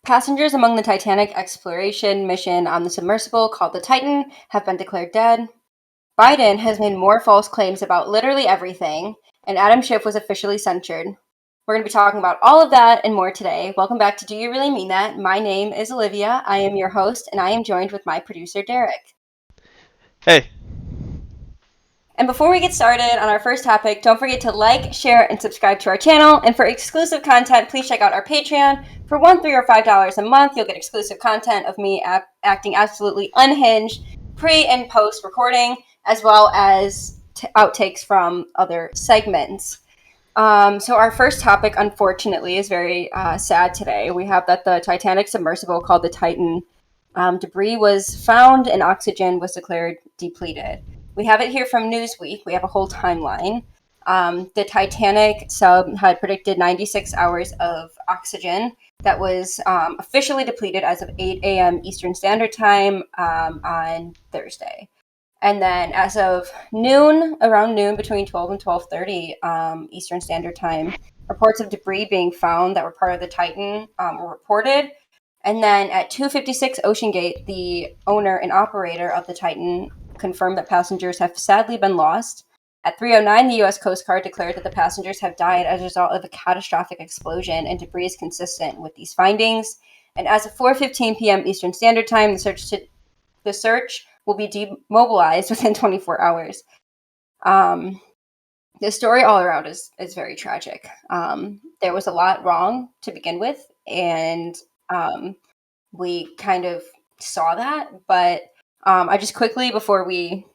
Passengers among the Titanic exploration mission on the submersible called the Titan have been declared dead. Biden has made more false claims about literally everything, and Adam Schiff was officially censured. We're going to be talking about all of that and more today. Welcome back to Do You Really Mean That? My name is Olivia. I am your host, and I am joined with my producer, Derek. Hey. And before we get started on our first topic, don't forget to like, share, and subscribe to our channel. And for exclusive content, please check out our Patreon. For $1, $3, or $5 a month, you'll get exclusive content of me acting absolutely unhinged pre and post recording, as well as outtakes from other segments. So our first topic, unfortunately, is very sad today. We have that the Titanic submersible called the Titan debris was found and oxygen was declared depleted. We have it here from Newsweek. We have a whole timeline. The Titanic sub had predicted 96 hours of oxygen that was officially depleted as of 8 a.m. Eastern Standard Time on Thursday. And then as of around noon, between 12 and 12:30 Eastern Standard Time, reports of debris being found that were part of the Titan were reported. And then at 2:56 Ocean Gate, the owner and operator of the Titan confirmed that passengers have sadly been lost. At 3:09, the U.S. Coast Guard declared that the passengers have died as a result of a catastrophic explosion, and debris is consistent with these findings. And as of 4:15 p.m. Eastern Standard Time, the search will be demobilized within 24 hours. The story all around is very tragic. There was a lot wrong to begin with, and we kind of saw that. But I just quickly, before we,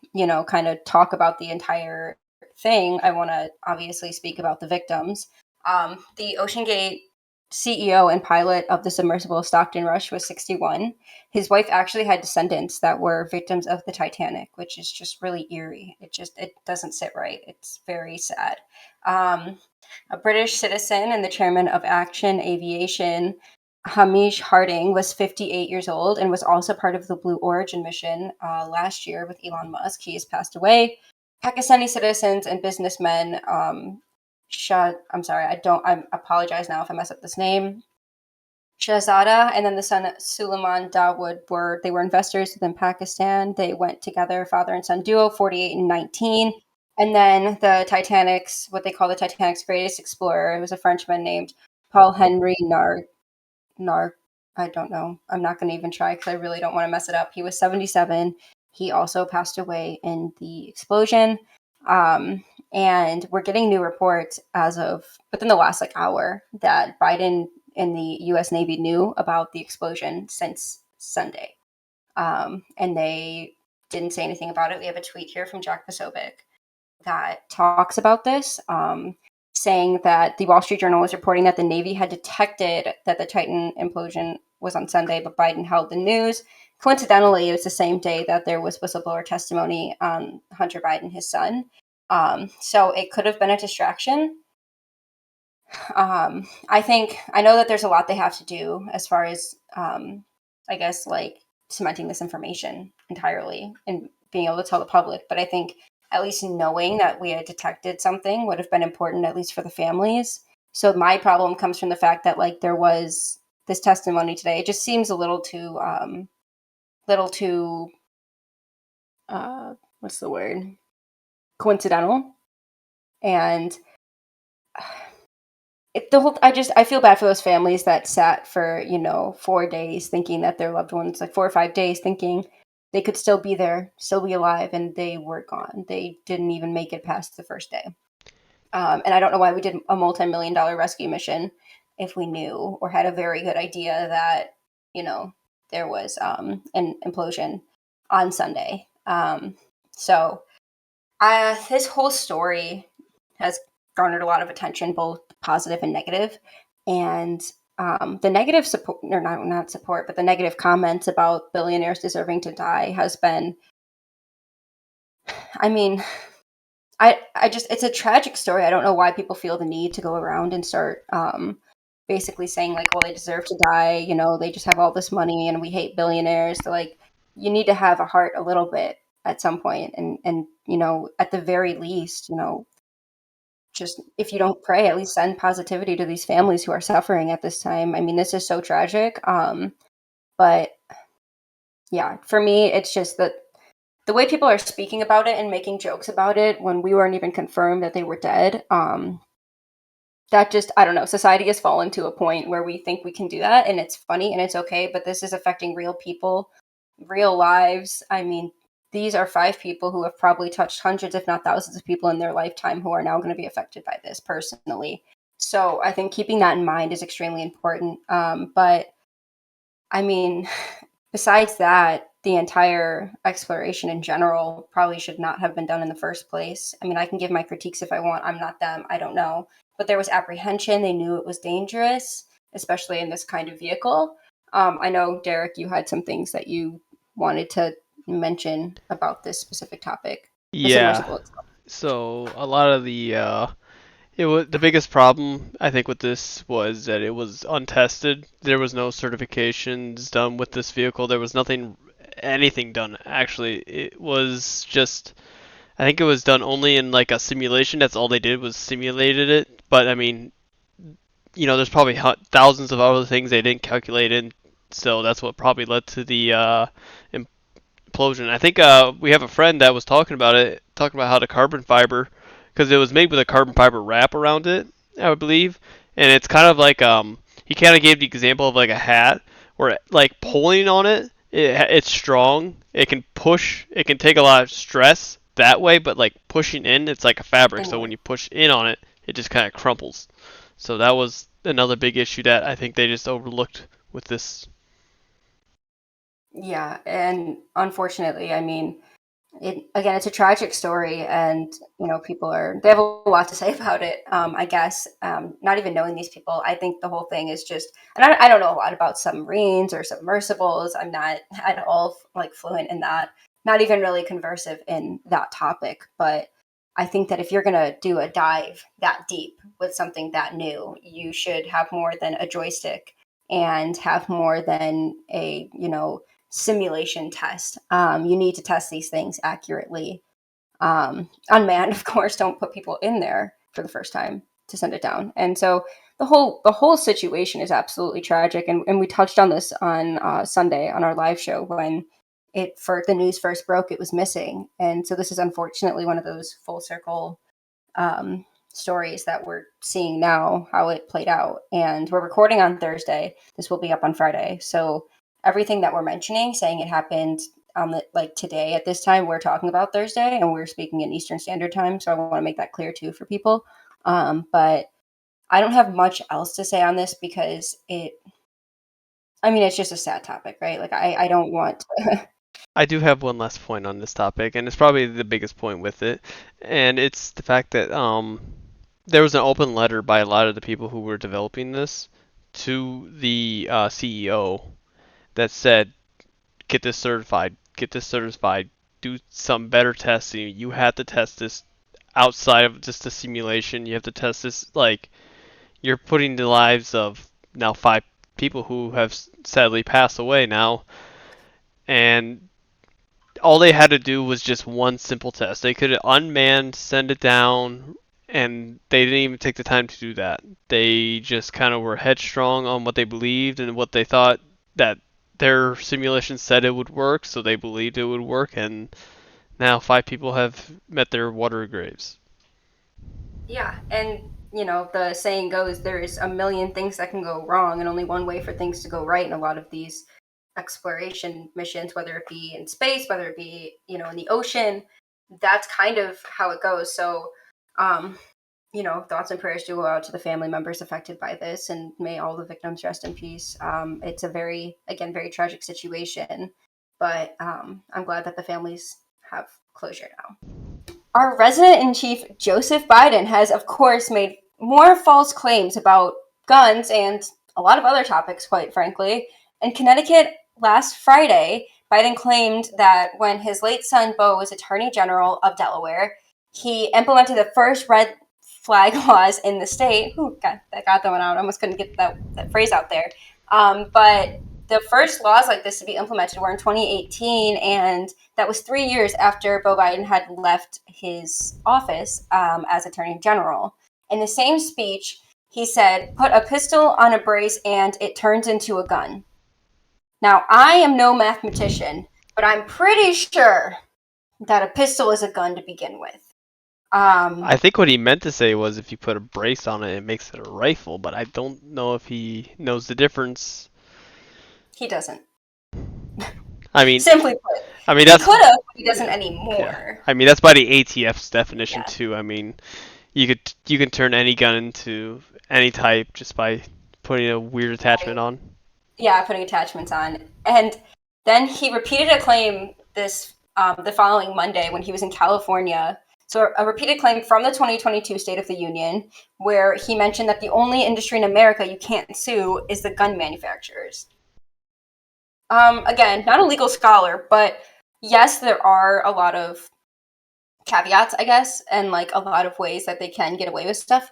kind of talk about the entire thing, I want to obviously speak about the victims. The Ocean Gate CEO and pilot of the submersible Stockton Rush was 61. His wife actually had descendants that were victims of the Titanic, which is just really eerie. It doesn't sit right. It's very sad. A British citizen and the chairman of Action Aviation, Hamish Harding, was 58 years old and was also part of the Blue Origin mission last year with Elon Musk. He has passed away. Pakistani citizens and businessmen, I apologize now if I mess up this name. Shahzada and then the son Suleiman Dawood were investors within Pakistan. They went together, father and son duo, 48 and 19. And then what they call the Titanic's greatest explorer, it was a Frenchman named Paul Henry I don't know. I'm not going to even try because I really don't want to mess it up. He was 77. He also passed away in the explosion. And we're getting new reports as of within the last hour that Biden and the U.S. Navy knew about the explosion since Sunday. And they didn't say anything about it. We have a tweet here from Jack Posobiec that talks about this, saying that the Wall Street Journal was reporting that the Navy had detected that the Titan implosion was on Sunday, but Biden held the news. Coincidentally, it was the same day that there was whistleblower testimony on Hunter Biden, his son. So it could have been a distraction. I know that there's a lot they have to do as far as, cementing this information entirely and being able to tell the public. But I think at least knowing that we had detected something would have been important, at least for the families. So my problem comes from the fact that there was this testimony today. It just seems a little too, what's the word? Coincidental. And I feel bad for those families that sat for 4 days thinking that their loved ones, 4 or 5 days, thinking they could still be there, still be alive, and they were gone. They didn't even make it past the first day. And I don't know why we did a multi-million-dollar rescue mission if we knew or had a very good idea that there was an implosion on Sunday. So this whole story has garnered a lot of attention, both positive and negative. And the negative support, or not support, but the negative comments about billionaires deserving to die has been, it's a tragic story. I don't know why people feel the need to go around and start basically saying well, they deserve to die. They just have all this money and we hate billionaires. So you need to have a heart a little bit at some point. And at the very least, just, if you don't pray, at least send positivity to these families who are suffering at this time. I mean, this is so tragic. But yeah, for me, it's just that the way people are speaking about it and making jokes about it when we weren't even confirmed that they were dead, that just, I don't know, society has fallen to a point where we think we can do that and it's funny and it's okay, but this is affecting real people, real lives. I mean, these are 5 people who have probably touched hundreds, if not thousands, of people in their lifetime who are now going to be affected by this personally. So I think keeping that in mind is extremely important. But I mean, besides that, the entire exploration in general probably should not have been done in the first place. I mean, I can give my critiques if I want. I'm not them. I don't know. But there was apprehension. They knew it was dangerous, especially in this kind of vehicle. I know, Derek, you had some things that you wanted to mention about this specific topic, the Yeah. submersible itself. So a lot of it was the biggest problem I think with this was that it was untested. There was no certifications done with this vehicle. There was anything done actually. It was just I think it was done only in like a simulation. That's all they did was simulated it. But I mean, there's probably thousands of other things they didn't calculate in. So that's what probably led to the implosion. I think we have a friend that was talking about it, talking about how the carbon fiber, because it was made with a carbon fiber wrap around it, I believe, and it's kind of like he kind of gave the example of like a hat, where like pulling on it's strong, it can push, it can take a lot of stress that way, but like pushing in, it's like a fabric, so when Inward. you push in on it, it just kind of crumples. So that was another big issue that I think they just overlooked with this. Yeah. And unfortunately, I mean, it again, it's a tragic story, and people they have a lot to say about it. I guess not even knowing these people, I think the whole thing is just, and I don't know a lot about submarines or submersibles. I'm not at all like fluent in that. Not even really conversive in that topic, but I think that if you're gonna do a dive that deep with something that new, you should have more than a joystick and have more than a simulation test. You need to test these things accurately. Unmanned, of course, don't put people in there for the first time to send it down. And so the whole situation is absolutely tragic. And we touched on this on Sunday on our live show when the news first broke. It was missing, and so this is unfortunately one of those full circle stories that we're seeing now, how it played out. And we're recording on Thursday. This will be up on Friday. So everything that we're mentioning, saying it happened on the like today at this time, we're talking about Thursday, and we're speaking in Eastern Standard Time. So I want to make that clear too for people. But I don't have much else to say on this because I mean, it's just a sad topic, right? Like I don't want to. I do have one last point on this topic, and it's probably the biggest point with it, and it's the fact that there was an open letter by a lot of the people who were developing this to the CEO that said, get this certified, do some better testing. You have to test this outside of just a simulation. You have to test this like you're putting the lives of now 5 people who have sadly passed away now, and all they had to do was just one simple test. They could unmanned send it down, and they didn't even take the time to do that. They just kind of were headstrong on what they believed and what they thought that their simulation said it would work, so they believed it would work, and now 5 people have met their watery graves. Yeah, and the saying goes, there's a million things that can go wrong, and only one way for things to go right in a lot of these exploration missions, whether it be in space, whether it be in the ocean. That's kind of how it goes. So, um, thoughts and prayers do go out to the family members affected by this, and may all the victims rest in peace. It's a very tragic situation, but I'm glad that the families have closure now. Our resident in chief, Joseph Biden, has, of course, made more false claims about guns and a lot of other topics, quite frankly. In Connecticut last Friday, Biden claimed that when his late son, Beau, was Attorney General of Delaware, he implemented the first red flag laws in the state. Ooh, got that one out. I almost couldn't get that phrase out there. But the first laws like this to be implemented were in 2018, and that was 3 years after Beau Biden had left his office as Attorney General. In the same speech, he said, "Put a pistol on a brace and it turns into a gun." Now, I am no mathematician, but I'm pretty sure that a pistol is a gun to begin with. I think what he meant to say was if you put a brace on it, it makes it a rifle, but I don't know if he knows the difference. He doesn't. I mean, Simply put, he that's could have, but he doesn't yeah. anymore. I mean, that's by the ATF's definition Yeah. too. I mean, you can turn any gun into any type just by putting a weird attachment on. Yeah, putting attachments on. And then he repeated a claim the following Monday when he was in California. So a repeated claim from the 2022 State of the Union, where he mentioned that the only industry in America you can't sue is the gun manufacturers. Again, not a legal scholar, but yes, there are a lot of caveats, I guess, and like a lot of ways that they can get away with stuff.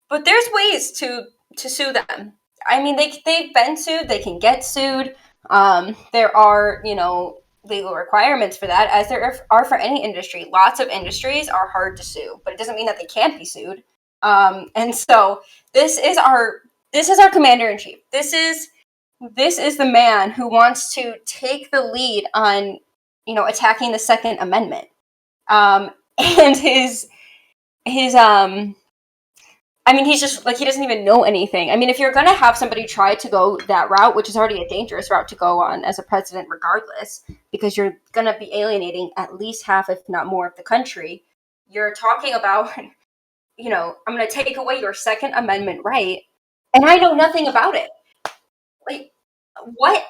But there's ways to sue them. I mean, they've been sued. They can get sued. There are legal requirements for that, as there are for any industry. Lots of industries are hard to sue, but it doesn't mean that they can't be sued. And so this is our commander in chief. This is the man who wants to take the lead on attacking the Second Amendment. And his I mean, he's just like, he doesn't even know anything. I mean, if you're going to have somebody try to go that route, which is already a dangerous route to go on as a president, regardless, because you're going to be alienating at least half, if not more, of the country. You're talking about, I'm going to take away your Second Amendment right, and I know nothing about it. Like, what,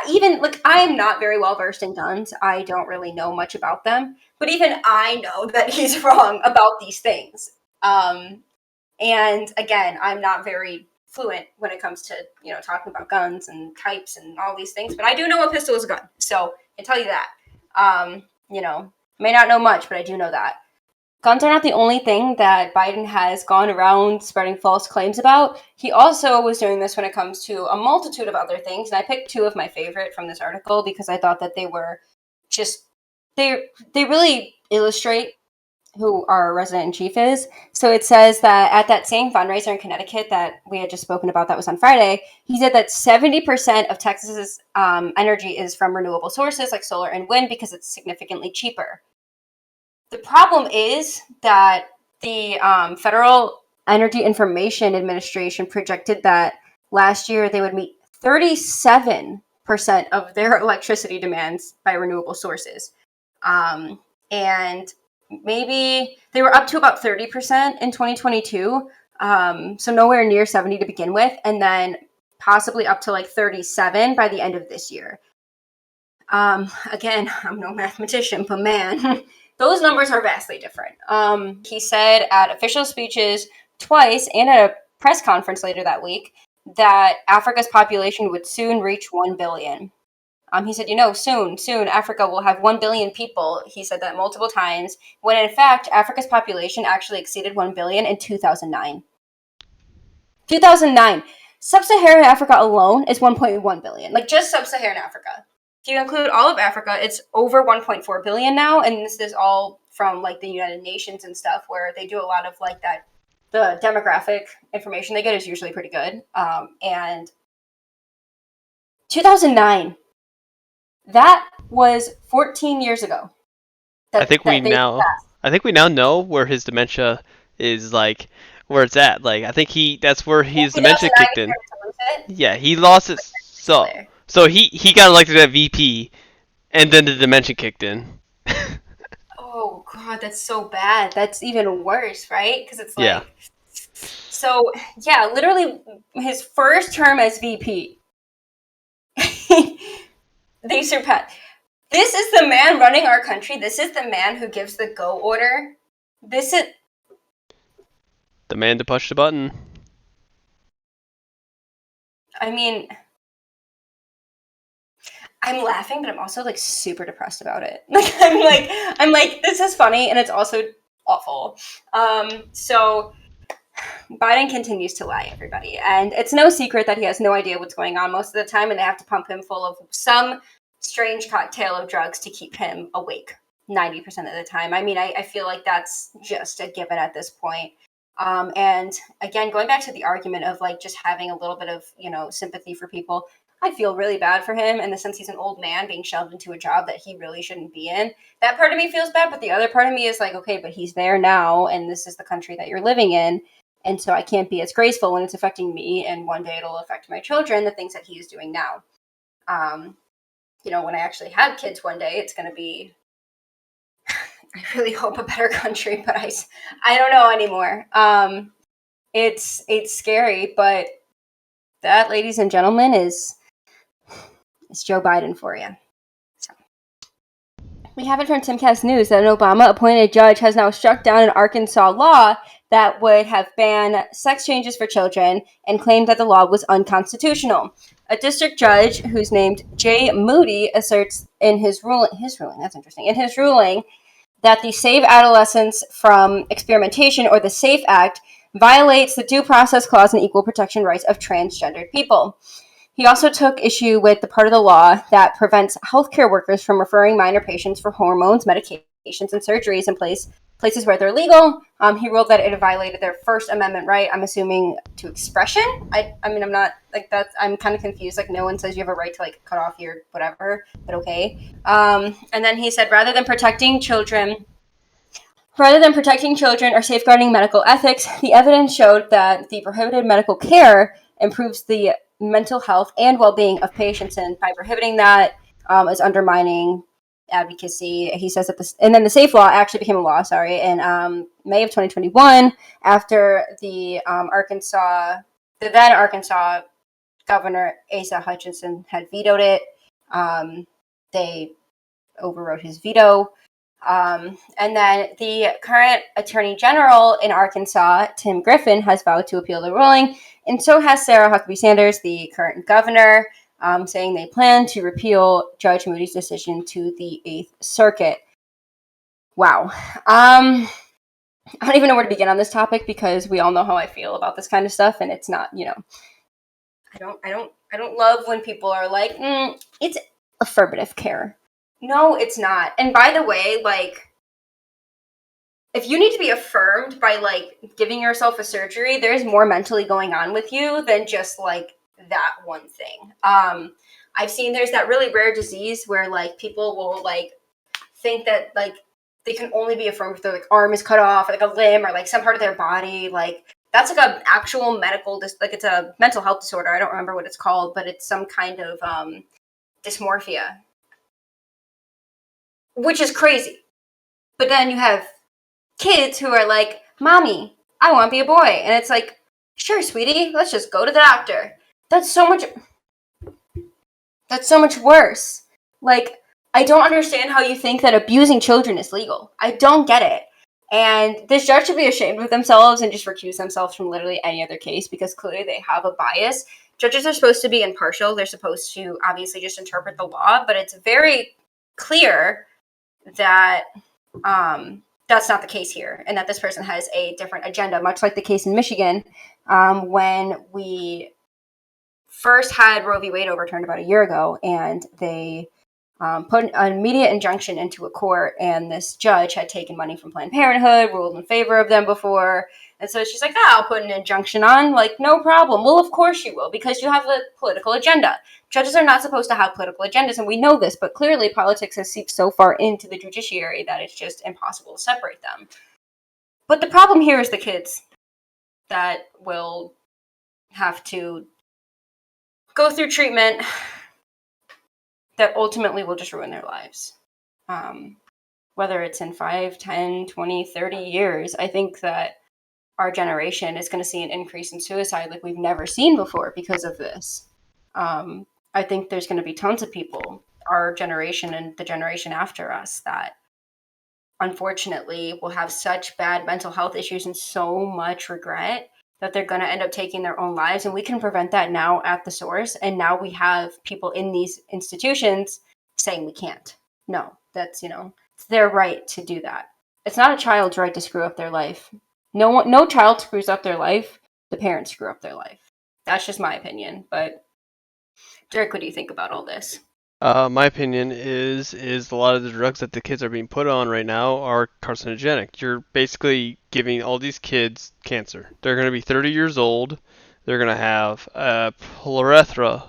even, like, I am not very well versed in guns. I don't really know much about them, but even I know that he's wrong about these things. And again, I'm not very fluent when it comes to, talking about guns and types and all these things, but I do know a pistol is a gun. So I can tell you that. May not know much, but I do know that. Guns are not the only thing that Biden has gone around spreading false claims about. He also was doing this when it comes to a multitude of other things. And I picked two of my favorite from this article because I thought that they were just, they really illustrate who our resident-in-chief is. So it says that at that same fundraiser in Connecticut that we had just spoken about that was on Friday, he said that 70% of Texas's energy is from renewable sources like solar and wind because it's significantly cheaper. The problem is that the Federal Energy Information Administration projected that last year they would meet 37% of their electricity demands by renewable sources. And maybe they were up to about 30% in 2022, so nowhere near 70 to begin with, and then possibly up to like 37 by the end of this year. Again, I'm no mathematician, but man, those numbers are vastly different. He said at official speeches twice and at a press conference later that week that Africa's population would soon reach 1 billion. He said, soon Africa will have 1 billion people. He said that multiple times, when in fact, Africa's population actually exceeded 1 billion in 2009. 2009. Sub-Saharan Africa alone is 1.1 billion. Like, just Sub-Saharan Africa. If you include all of Africa, it's over 1.4 billion now, and this is all from, like, the United Nations and stuff, where they do a lot of, like, that. The demographic information they get is usually pretty good. And 2009. That was 14 years ago. I think we now know where his dementia is, like where it's at. Like I think that's where his dementia kicked in. Yeah, he lost it. So he got elected at VP, and then the dementia kicked in. Oh god, that's so bad. That's even worse, right? Because it's like, yeah. So yeah, literally his first term as VP. They surpassed. This is the man running our country. This is the man who gives the go order. This is the man to push the button. I mean, I'm laughing, but I'm also like super depressed about it. I'm like, this is funny, and it's also awful. So Biden continues to lie, everybody, and it's no secret that he has no idea what's going on most of the time, and they have to pump him full of some strange cocktail of drugs to keep him awake 90% of the time. I mean, I feel like that's just a given at this point. And again, going back to the argument of like just having a little bit of, sympathy for people, I feel really bad for him in the sense he's an old man being shoved into a job that he really shouldn't be in. That part of me feels bad, but the other part of me is like, okay, but he's there now, and this is the country that you're living in. And so I can't be as graceful when it's affecting me, and one day it'll affect my children, the things that he is doing now. When I actually have kids one day, it's going to be, I really hope, a better country, but I don't know anymore. It's scary, but that, ladies and gentlemen, is Joe Biden for you. So. We have it from Timcast News that an Obama-appointed judge has now struck down an Arkansas law that would have banned sex changes for children and claimed that the law was unconstitutional. A district judge who's named Jay Moody asserts in his ruling, that the Save Adolescents from Experimentation, or the SAFE Act, violates the Due Process Clause and equal protection rights of transgendered people. He also took issue with the part of the law that prevents healthcare workers from referring minor patients for hormones, medications, and surgeries in places where they're legal. He ruled that it violated their First Amendment right, I'm assuming, to expression. I mean, I'm not, like, that. I'm kind of confused. Like, no one says you have a right to, like, cut off your whatever, but okay. And then he said, rather than protecting children or safeguarding medical ethics, the evidence showed that the prohibited medical care improves the mental health and well-being of patients, and by prohibiting that is undermining advocacy. He says that and then the SAFE law actually became a law, in May of 2021, after the then Arkansas Governor Asa Hutchinson had vetoed it. They overrode his veto. And then the current Attorney General in Arkansas, Tim Griffin, has vowed to appeal the ruling, and so has Sarah Huckabee Sanders, the current governor, saying they plan to repeal Judge Moody's decision to the 8th Circuit. Wow. I don't even know where to begin on this topic, because we all know how I feel about this kind of stuff, and it's not, I don't love when people are like, it's affirmative care. No, it's not. And by the way, like, if you need to be affirmed by, like, giving yourself a surgery, there's more mentally going on with you than just, like, that one thing. I've seen there's that really rare disease where, like, people will, like, think that, like, they can only be affirmed if their, like, arm is cut off, or, like, a limb, or, like, some part of their body. Like, that's, like, an actual medical, like, it's a mental health disorder. I don't remember what it's called, but it's some kind of dysmorphia, which is crazy. But then you have kids who are like, Mommy, I want to be a boy. And it's like, sure, sweetie, let's just go to the doctor. That's so much worse. Like, I don't understand how you think that abusing children is legal. I don't get it. And this judge should be ashamed of themselves and just recuse themselves from literally any other case, because clearly they have a bias. Judges are supposed to be impartial. They're supposed to obviously just interpret the law, but it's very clear that that's not the case here, and that this person has a different agenda, much like the case in Michigan, when we first had Roe v. Wade overturned about a year ago, and they put an immediate injunction into a court, and this judge had taken money from Planned Parenthood, ruled in favor of them before, and so she's like, I'll put an injunction on, like, no problem. Well, of course you will, because you have a political agenda. Judges are not supposed to have political agendas, and we know this, but clearly politics has seeped so far into the judiciary that it's just impossible to separate them. But the problem here is the kids that will have to go through treatment that ultimately will just ruin their lives. Whether it's in 5, 10, 20, 30 years, I think that our generation is going to see an increase in suicide like we've never seen before because of this. I think there's going to be tons of people, our generation and the generation after us, that unfortunately will have such bad mental health issues and so much regret that they're going to end up taking their own lives. And we can prevent that now at the source. And now we have people in these institutions saying we can't. No, that's, it's their right to do that. It's not a child's right to screw up their life. No child screws up their life. The parents screw up their life. That's just my opinion. But Derek, what do you think about all this? My opinion is a lot of the drugs that the kids are being put on right now are carcinogenic. You're basically giving all these kids cancer. They're going to be 30 years old. They're going to have a plethora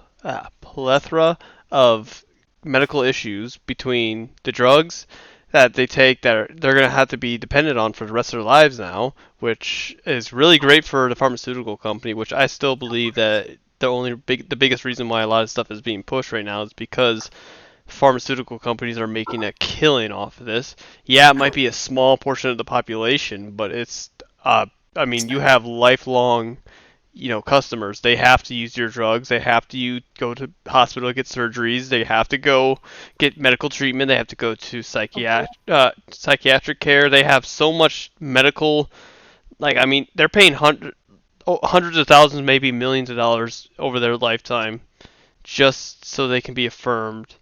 of medical issues between the drugs that they take that they're going to have to be dependent on for the rest of their lives now, which is really great for the pharmaceutical company, which I still believe that the biggest reason why a lot of stuff is being pushed right now is because pharmaceutical companies are making a killing off of this. Yeah, it might be a small portion of the population, but it's I mean, you have lifelong, customers. They have to use your drugs. They have to go to hospital to get surgeries. They have to go get medical treatment. They have to go to psychiatric care. They have so much medical. Like, I mean, they're paying hundreds of thousands, maybe millions of dollars over their lifetime just so they can be affirmed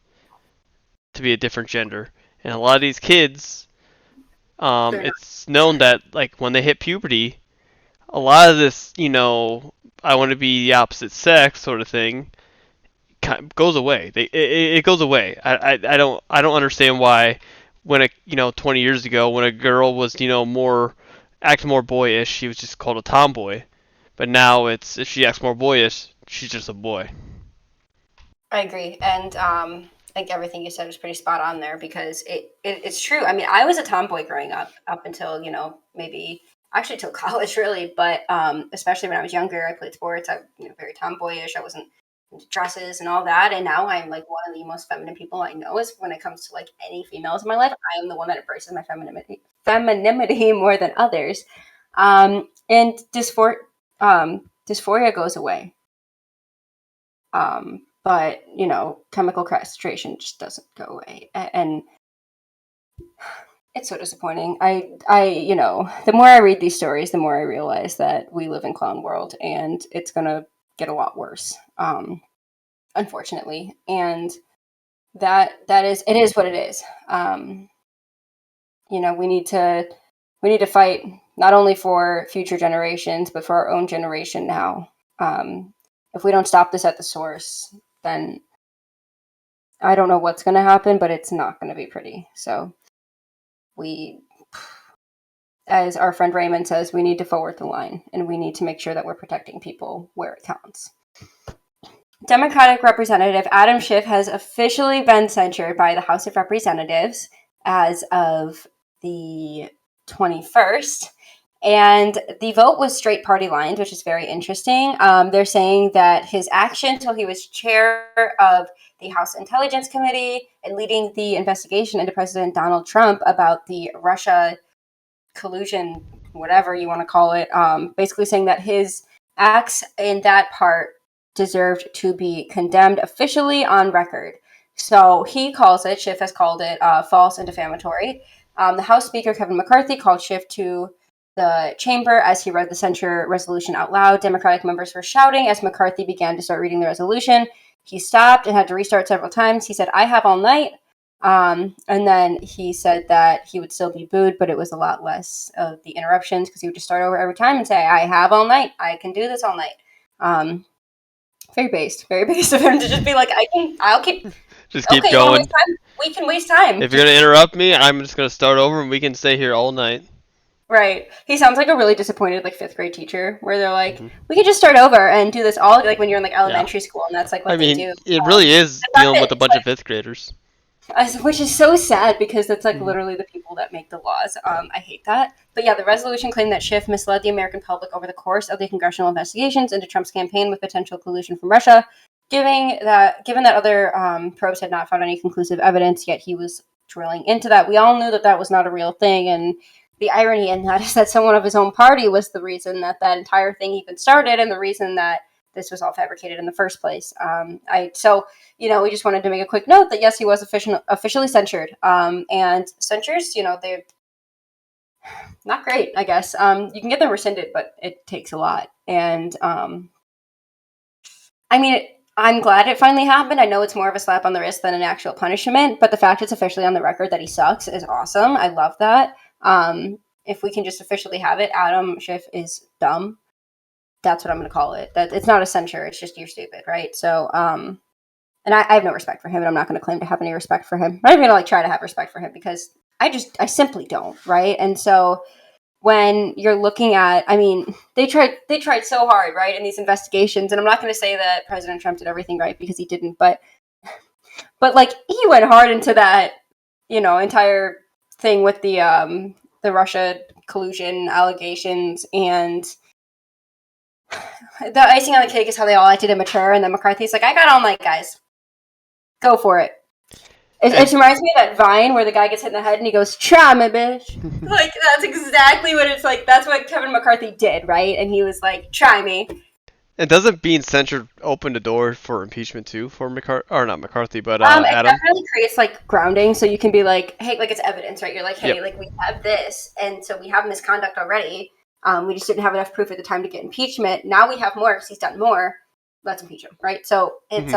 to be a different gender. And a lot of these kids, They're not. it's known that like when they hit puberty, a lot of this, I want to be the opposite sex sort of thing, goes away. It goes away. I don't understand why when 20 years ago when a girl was more acting more boyish, she was just called a tomboy. But now it's if she acts more boyish, she's just a boy. I agree, and I think everything you said was pretty spot on there because it's true. I mean, I was a tomboy growing up until maybe actually till college really, but especially when I was younger, I played sports. I very tomboyish. I wasn't into dresses and all that, and now I'm like one of the most feminine people I know. Is when it comes to like any females in my life, I am the one that embraces my femininity more than others, and dysphoria goes away. But chemical castration just doesn't go away, and it's so disappointing. The more I read these stories, the more I realize that we live in clown world, and it's gonna get a lot worse, unfortunately. And it is what it is. We need to fight not only for future generations, but for our own generation now. If we don't stop this at the source, then I don't know what's going to happen, but it's not going to be pretty. So we, as our friend Raymond says, we need to forward the line and we need to make sure that we're protecting people where it counts. Democratic Representative Adam Schiff has officially been censured by the House of Representatives as of the 21st. And the vote was straight party lines, which is very interesting. They're saying that his action until he was chair of the House Intelligence Committee and leading the investigation into President Donald Trump about the Russia collusion, whatever you want to call it, basically saying that his acts in that part deserved to be condemned officially on record. So Schiff has called it false and defamatory. The House Speaker, Kevin McCarthy, called Schiff to the chamber as he read the censure resolution out loud. Democratic members were shouting as McCarthy began to start reading the resolution. He stopped and had to restart several times. He said, "I have all night." And then he said that he would still be booed, but it was a lot less of the interruptions because he would just start over every time and say, "I have all night. I can do this all night." Very based of him to just be like, I'll keep. Just keep Okay, you want to going. waste time? We can waste time. If you're gonna interrupt me, I'm just gonna start over and we can stay here all night. Right. He sounds like a really disappointed like fifth grade teacher where they're like, Mm-hmm. we could just start over and do this all like when you're in like Yeah. elementary school and that's like what I they mean, do. it really is The fact dealing that with a it's bunch of fifth graders. which is so sad because that's like Mhm. literally the people that make the laws. I hate that. But yeah, the resolution claimed that Schiff misled the American public over the course of the congressional investigations into Trump's campaign with potential collusion from Russia. Given that other probes had not found any conclusive evidence, yet he was drilling into that. We all knew that that was not a real thing, and the irony in that is that someone of his own party was the reason that that entire thing even started, and the reason that this was all fabricated in the first place. We just wanted to make a quick note that yes, he was officially censured, and censures, they're not great, I guess. You can get them rescinded, but it takes a lot, and I mean. I'm glad it finally happened. I know it's more of a slap on the wrist than an actual punishment, but the fact it's officially on the record that he sucks is awesome. I love that. If we can just officially have it, Adam Schiff is dumb. That's what I'm going to call it. That it's not a censure. It's just you're stupid, right? So, and I have no respect for him, and I'm not going to claim to have any respect for him. I'm not even going to like try to have respect for him because I simply don't, right? And so when you're looking at, I mean, they tried so hard, right, in these investigations, and I'm not going to say that President Trump did everything right because he didn't, but like he went hard into that, entire thing with the Russia collusion allegations, and the icing on the cake is how they all acted immature, and then McCarthy's like, I got all night, guys. Go for it. It reminds me of that Vine where the guy gets hit in the head and he goes, try me, bitch. Like, that's exactly what it's like. That's what Kevin McCarthy did, right? And he was like, try me. And doesn't being censured open the door for impeachment too for McCarthy, or not McCarthy, but It Adam? definitely creates like grounding, so you can be like, hey, like it's evidence, right? You're like, hey, Yep. like we have this, and so we have misconduct already. We just didn't have enough proof at the time to get impeachment. Now we have more because he's done more. Let's impeach him, right? So it's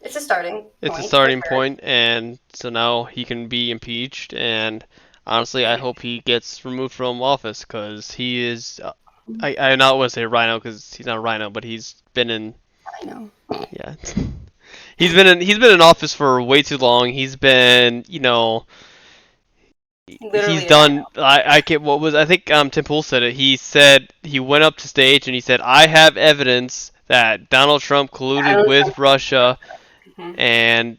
it's a starting point. It's a starting point, and so now he can be impeached, and honestly, I hope he gets removed from office because he is. I not want to say rhino because he's not a rhino, but he's been in. I know. Yeah, he's been in office for way too long. He's been, Literally he's done. I can't. What was I think Tim Pool said it. He said he went up to stage and he said, "I have evidence that Donald Trump colluded with Russia," and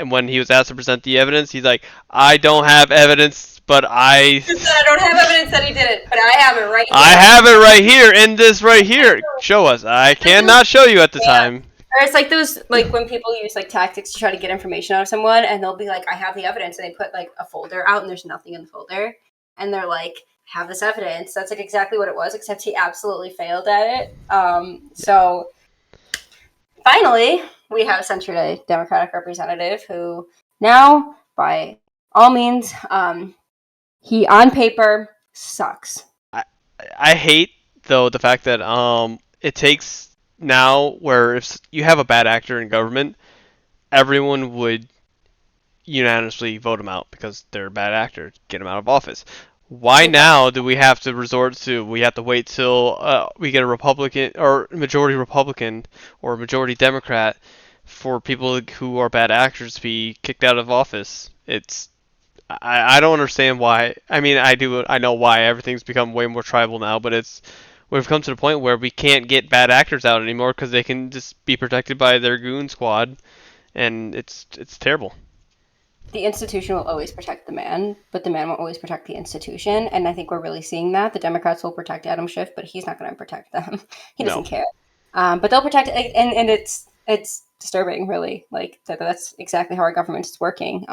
when he was asked to present the evidence, he's like, "I don't have evidence, but I don't have evidence that he did it, but I have it right here. I have it right here in this right here. Show us. I cannot show you at the time." Or it's like those, like when people use like tactics to try to get information out of someone, and they'll be like, I have the evidence, and they put like a folder out and there's nothing in the folder, and they're like, have this evidence. That's like exactly what it was, except he absolutely failed at it. So finally we have censured a Democratic representative who now, by all means, he on paper sucks. I hate though the fact that it takes now where if you have a bad actor in government, everyone would unanimously vote him out because they're a bad actor, get him out of office. Why now do we have to resort to? We have to wait till we get a Republican or majority Republican or majority Democrat for people who are bad actors to be kicked out of office. I don't understand why. I mean, I know why everything's become way more tribal now, but we've come to the point where we can't get bad actors out anymore because they can just be protected by their goon squad, and it's terrible. The institution will always protect the man, but the man won't always protect the institution. And I think we're really seeing that. The Democrats will protect Adam Schiff, but he's not going to protect them. He doesn't care. But they'll protect it, and it's disturbing, really. Like that's exactly how our government is working.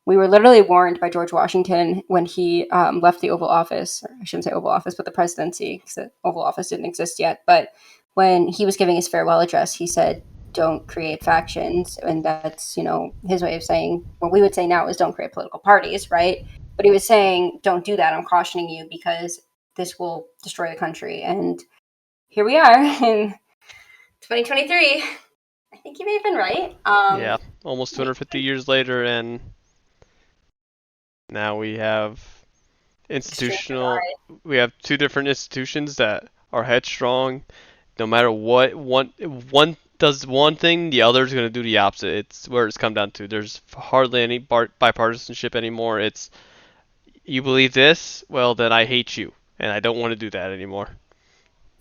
We were literally warned by George Washington when he left the Oval Office, or I shouldn't say Oval Office, but the presidency, because the Oval Office didn't exist yet. But when he was giving his farewell address, he said, don't create factions. And that's, his way of saying, what we would say now is don't create political parties, right? But he was saying, don't do that. I'm cautioning you because this will destroy the country. And here we are in 2023. I think he may have been right. Yeah, almost 250 years later, and now we have we have two different institutions that are headstrong. No matter what, one does one thing, the other is going to do the opposite. It's where it's come down to. There's hardly any bipartisanship anymore. It's, you believe this, well then I hate you, and I don't want to do that anymore.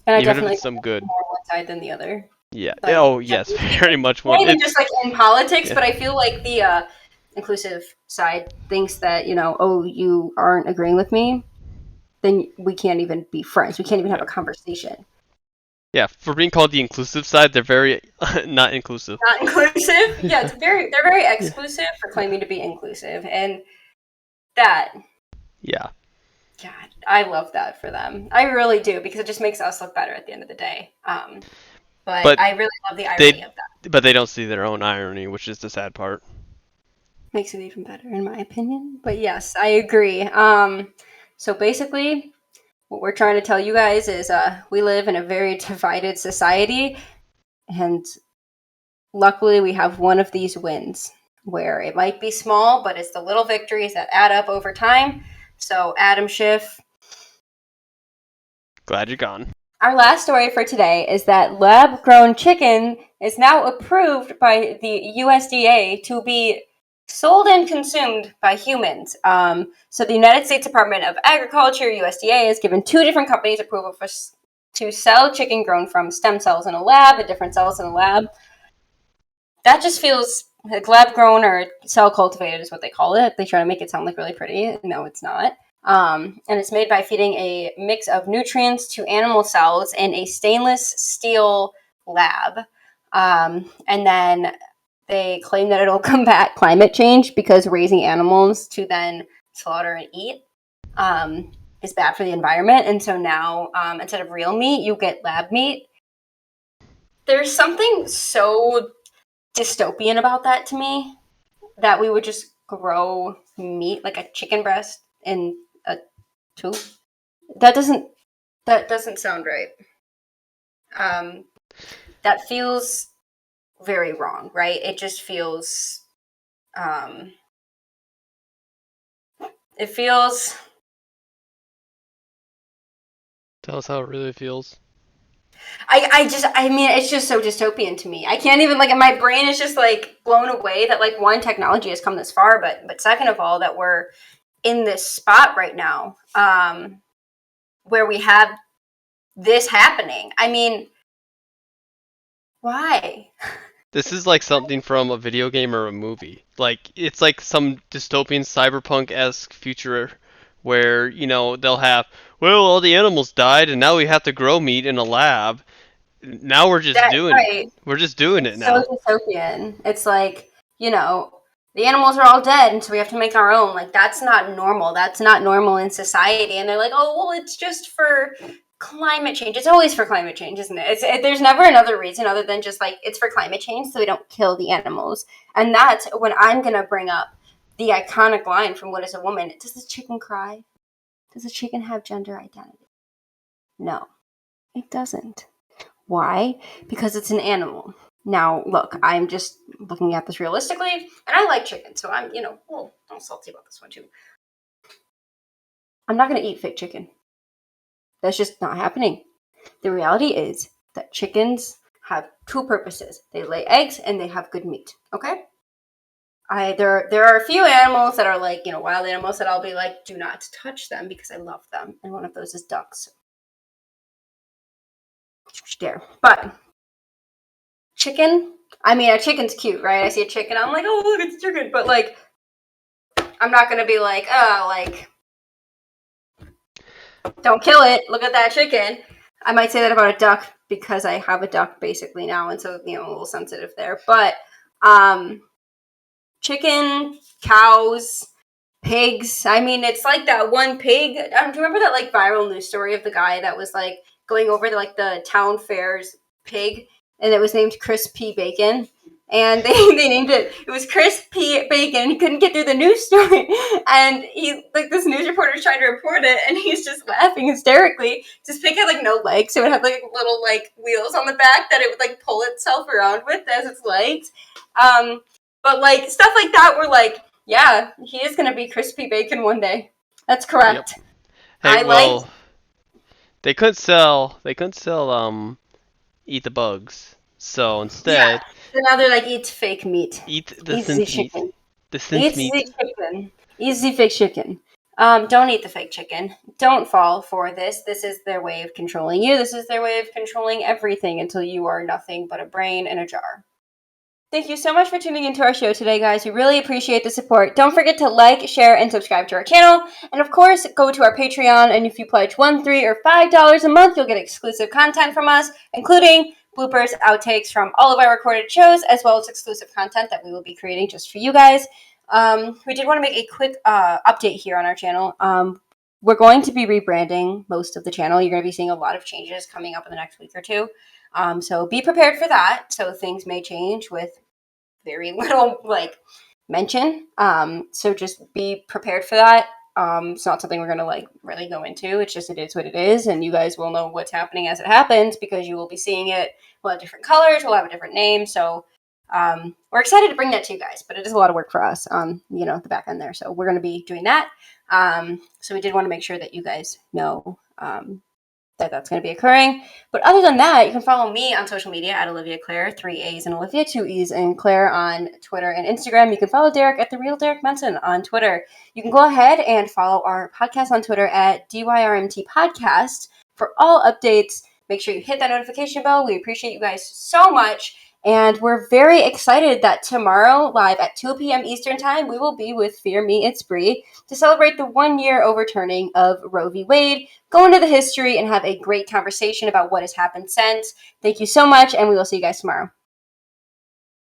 And even if it's some good. More one side than the other. Yeah. Oh yes, very much more. Not even just like in politics, but I feel like the inclusive side thinks that you aren't agreeing with me, then we can't even be friends. We can't even have a conversation. Yeah, for being called the inclusive side, they're very not inclusive. Not inclusive? Yeah, they're very exclusive for claiming to be inclusive, and that. Yeah. God, I love that for them. I really do, because it just makes us look better at the end of the day. But I really love the irony of that. But they don't see their own irony, which is the sad part. Makes it even better, in my opinion. But yes, I agree. So basically, what we're trying to tell you guys is we live in a very divided society, and luckily we have one of these wins, where it might be small, but it's the little victories that add up over time. So Adam Schiff, glad you're gone. Our last story for today is that lab-grown chicken is now approved by the USDA to be sold and consumed by humans. So the United States Department of Agriculture, USDA, has given 2 different companies approval to sell chicken grown from stem cells in a lab and different cells in a lab. That just feels like lab grown or cell cultivated is what they call it. They try to make it sound like really pretty. No, it's not. And it's made by feeding a mix of nutrients to animal cells in a stainless steel lab. And then they claim that it'll combat climate change because raising animals to then slaughter and eat is bad for the environment. And so now, instead of real meat, you get lab meat. There's something so dystopian about that to me, that we would just grow meat like a chicken breast in a tube. That doesn't sound right. That feels very wrong, right? It just feels it feels Tell us how it really feels. I mean, it's just so dystopian to me. I can't even, like, my brain is just like blown away that, like, one, technology has come this far, but second of all, that we're in this spot right now, where we have this happening. I mean, why? This is like something from a video game or a movie. Like it's like some dystopian cyberpunk-esque future where, they'll have, well, all the animals died and now we have to grow meat in a lab. Now we're just That doing it. right? We're just doing it It's so now. dystopian. It's like, the animals are all dead, and so we have to make our own. Like, that's not normal. That's not normal in society. And they're like, oh, well, it's just for climate change. It's always for climate change, isn't it? There's never another reason other than just like it's for climate change, so we don't kill the animals. And that's when I'm gonna bring up the iconic line from What Is a Woman? Does the chicken cry? Does the chicken have gender identity? No, it doesn't. Why? Because it's an animal. Now, look, I'm just looking at this realistically, and I like chicken, so I'm, a little salty about this one too. I'm not going to eat fake chicken. That's just not happening. The reality is that chickens have 2 purposes. They lay eggs and they have good meat, okay? There are a few animals that are like, wild animals that I'll be like, do not touch them because I love them. And one of those is ducks. Dare. But chicken, I mean, a chicken's cute, right? I see a chicken, I'm like, oh, look, it's a chicken. But, like, I'm not going to be like, oh, like, don't kill it. Look at that chicken. I might say that about a duck because I have a duck basically now. And so, a little sensitive there. But chicken, cows, pigs. I mean, it's like that one pig. Do you remember that, like, viral news story of the guy that was, like, going over to, like, the town fair's pig? And it was named Chris P. Bacon. And they named it, was Chris P. Bacon, and he couldn't get through the news story. And this news reporter was trying to report it, and he's just laughing hysterically. This pig had, like, no legs, so it had, like, little, like, wheels on the back that it would, like, pull itself around with as its legs. But, like, stuff like that, we're like, yeah, he is going to be crispy bacon one day. That's correct. Yep. Hey, Like, they couldn't sell eat the bugs. So yeah. instead, So now they're like, eat fake meat. eat the Eat the synth meat. chicken. The synth Eat meat. the chicken. Eat the fake chicken. Don't eat the fake chicken. Don't fall for this. This is their way of controlling you. This is their way of controlling everything until you are nothing but a brain in a jar. Thank you so much for tuning into our show today, guys. We really appreciate the support. Don't forget to like, share, and subscribe to our channel. And of course, go to our Patreon, and if you pledge $1, $3, or $5 a month, you'll get exclusive content from us, including bloopers, outtakes from all of our recorded shows, as well as exclusive content that we will be creating just for you guys. We did want to make a quick update here on our channel. We're going to be rebranding most of the channel. You're going to be seeing a lot of changes coming up in the next week or two. So be prepared for that. So things may change with very little, like, mention. So just be prepared for that. It's not something we're going to, like, really go into. It's just, it is what it is. And you guys will know what's happening as it happens because you will be seeing it. We'll have different colors. We'll have a different name. So we're excited to bring that to you guys, but it is a lot of work for us on, the back end there. So we're going to be doing that. So we did want to make sure that you guys know that's going to be occurring. But other than that, you can follow me on social media at Olivia Claire, 3 A's and Olivia, 2 E's and Claire on Twitter and Instagram. You can follow Derek at The Real Derek Menson on Twitter. You can go ahead and follow our podcast on Twitter at DYRMT Podcast for all updates. Make sure you hit that notification bell. We appreciate you guys so much. And we're very excited that tomorrow, live at 2 p.m. Eastern Time, we will be with Fear Me, It's Bree to celebrate the 1-year overturning of Roe v. Wade, go into the history, and have a great conversation about what has happened since. Thank you so much, and we will see you guys tomorrow.